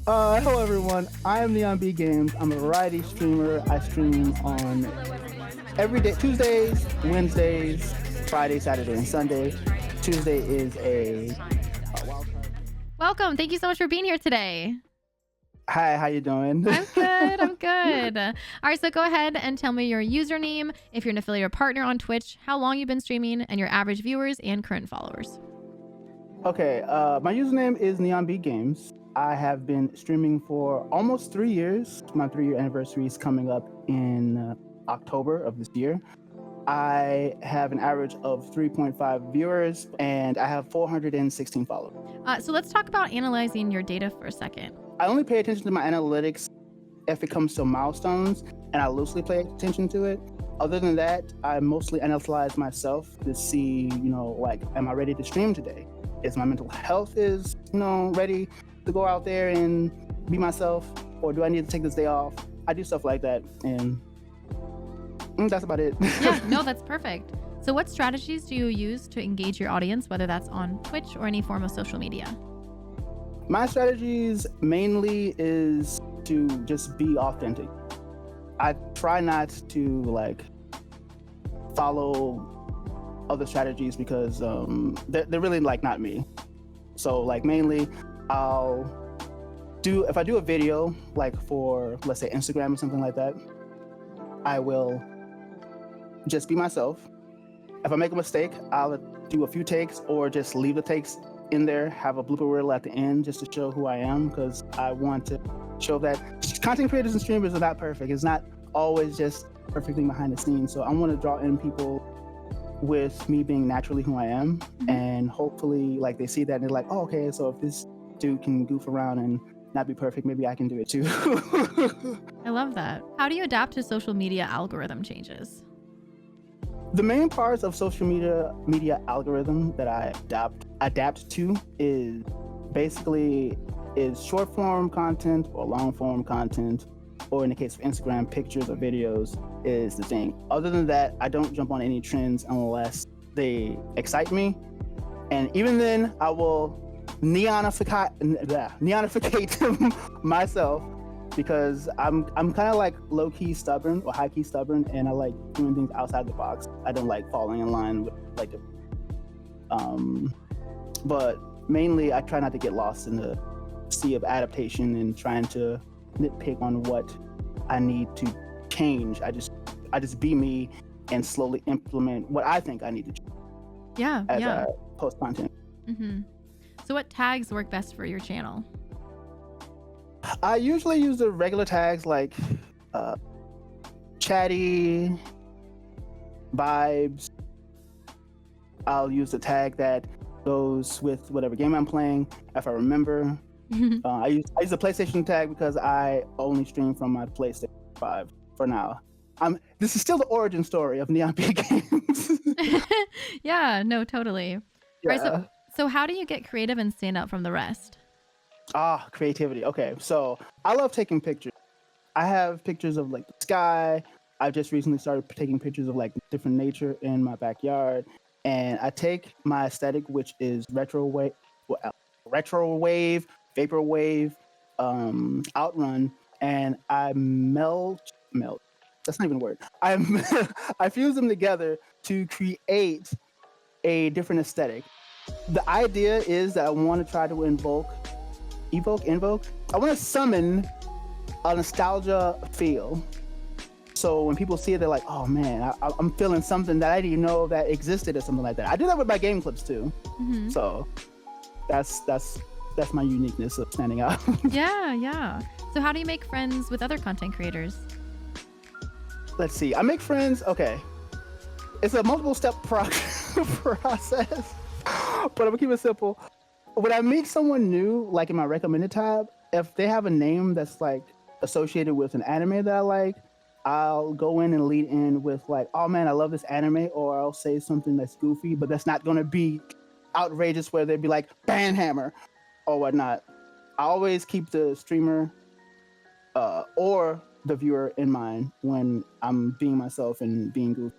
Hello everyone. I am NeonBeatGames. I'm a variety streamer. I stream on every day, Tuesdays, Wednesdays, Friday, Saturday, and Sunday. Tuesday is a wild card. Welcome. Thank you so much for being here today. Hi, how you doing? I'm good. I'm good. All right, so go ahead and tell me your username, if you're an affiliate or partner on Twitch, how long you've been streaming, and your average viewers and current followers. Okay, my username is NeonBeatGames. I have been streaming for almost 3 years. My 3-year anniversary is coming up in October of this year. I have an average of 3.5 viewers, and I have 416 followers. So let's talk about analyzing your data for a second. I only pay attention to my analytics if it comes to milestones, and I loosely pay attention to it. Other than that, I mostly analyze myself to see, like, am I ready to stream today? Is my mental health ready to go out there and be myself, or do I need to take this day off? I do stuff like that, and that's about it. Yeah, no, that's perfect. So what strategies do you use to engage your audience, whether that's on Twitch or any form of social media? My strategies mainly is to just be authentic. I try not to follow other strategies because they're really not me. So mainly if I do a video for, let's say, Instagram or something like that, I will just be myself. If I make a mistake, I'll do a few takes or just leave the takes in there, have a blooper reel at the end just to show who I am, because I want to show that content creators and streamers are not perfect. It's not always just perfectly behind the scenes. So I want to draw in people with me being naturally who I am, and hopefully they see that and they're like, oh, okay, so if this dude can goof around and not be perfect, maybe I can do it too. I love that. How do you adapt to social media algorithm changes? The main parts of social media algorithm that I adapt to is basically short form content or long form content, or in the case of Instagram, pictures or videos is the thing. Other than that, I don't jump on any trends unless they excite me. And even then, I will neonificate myself, because I'm kind of low-key stubborn or high-key stubborn, and I like doing things outside the box. I don't like falling in line with but mainly I try not to get lost in the sea of adaptation and trying to nitpick on what I need to change. I just be me and slowly implement what I think I need to change as I post content. So what tags work best for your channel? I usually use the regular tags like chatty, vibes. I'll use the tag that goes with whatever game I'm playing, if I remember. I use the PlayStation tag because I only stream from my PlayStation 5 for now. This is still the origin story of NeonBeatGames. Yeah, no, totally. Yeah. Right, so how do you get creative and stand out from the rest? Creativity. Okay, so I love taking pictures. I have pictures of the sky. I've just recently started taking pictures of different nature in my backyard, and I take my aesthetic, which is retro wave, vaporwave, outrun, and I melt. That's not even a word. I fuse them together to create a different aesthetic. The idea is that I want to try to invoke. I want to summon a nostalgia feel. So when people see it, they're like, "Oh man, I'm feeling something that I didn't even know that existed," or something like that. I do that with my game clips too. So that's my uniqueness of standing out. Yeah. So how do you make friends with other content creators? Let's see. I make friends. Okay, it's a multiple step process, but I'm gonna keep it simple. When I meet someone new, in my recommended tab, if they have a name that's associated with an anime that I like, I'll go in and lead in with oh man, I love this anime, or I'll say something that's goofy, but that's not gonna be outrageous where they'd be like Banhammer or whatnot. I always keep the streamer or the viewer in mind when I'm being myself and being goofy.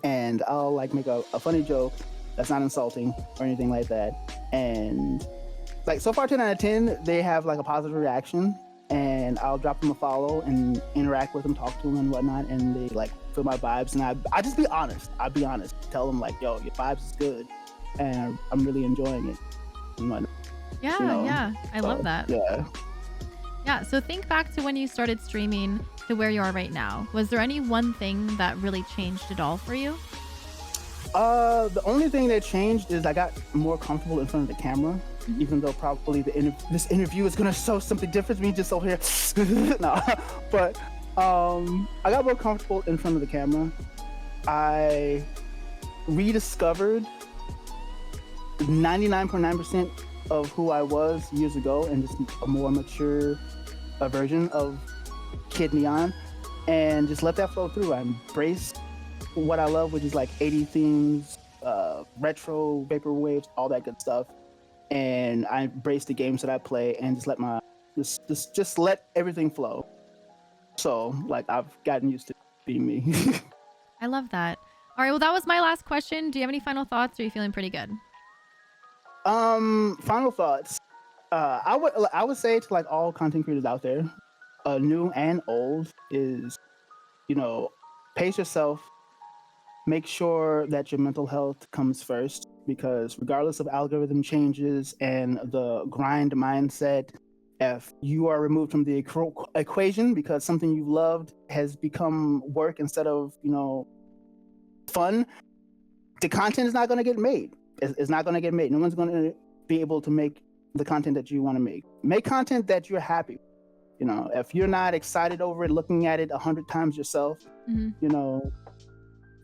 And I'll make a funny joke that's not insulting or anything like that, and like so far 10 out of 10, they have like a positive reaction, and I'll drop them a follow and interact with them, talk to them and whatnot, and they like feel my vibes, and I just be honest. I'll be honest. Tell them like, yo, your vibes is good, and I'm really enjoying it. And whatnot. Yeah, You know, yeah. I love that. Yeah. Yeah, so think back to when you started streaming to where you are right now. Was there any one thing that really changed it all for you? The only thing that changed is I got more comfortable in front of the camera, even though probably this interview is gonna show something different. Me just over here, no, but I got more comfortable in front of the camera. I rediscovered 99.9% of who I was years ago, and just a more mature version of Kid Neon, and just let that flow through. I embraced what I love, which is like 80 themes, retro, vaporwaves, all that good stuff. And I embrace the games that I play and just let just let everything flow. So like I've gotten used to being me. I love that. All right, well, that was my last question. Do you have any final thoughts, or are you feeling pretty good? Final thoughts. I would say to like all content creators out there, new and old, is, pace yourself. Make sure that your mental health comes first, because regardless of algorithm changes and the grind mindset, if you are removed from the equation because something you loved has become work instead of, fun, the content is not going to get made. It's not going to get made. No one's going to be able to make the content that you want to make. Make content that you're happy with. If you're not excited over it, looking at it 100 times yourself,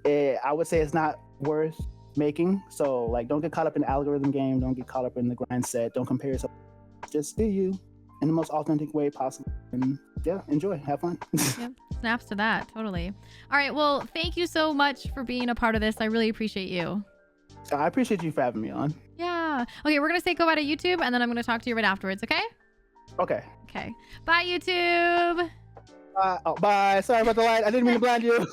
I would say it's not worth making. So like, don't get caught up in the algorithm game. Don't get caught up in the grind set. Don't compare yourself. Just be you in the most authentic way possible. And yeah, enjoy, have fun. Yep, snaps to that, totally. All right, well, thank you so much for being a part of this. I really appreciate you. I appreciate you for having me on. Yeah. Okay, we're gonna say goodbye to YouTube, and then I'm gonna talk to you right afterwards. Okay? Okay. Okay. Bye, YouTube. Bye. Sorry about the light. I didn't mean to blind you.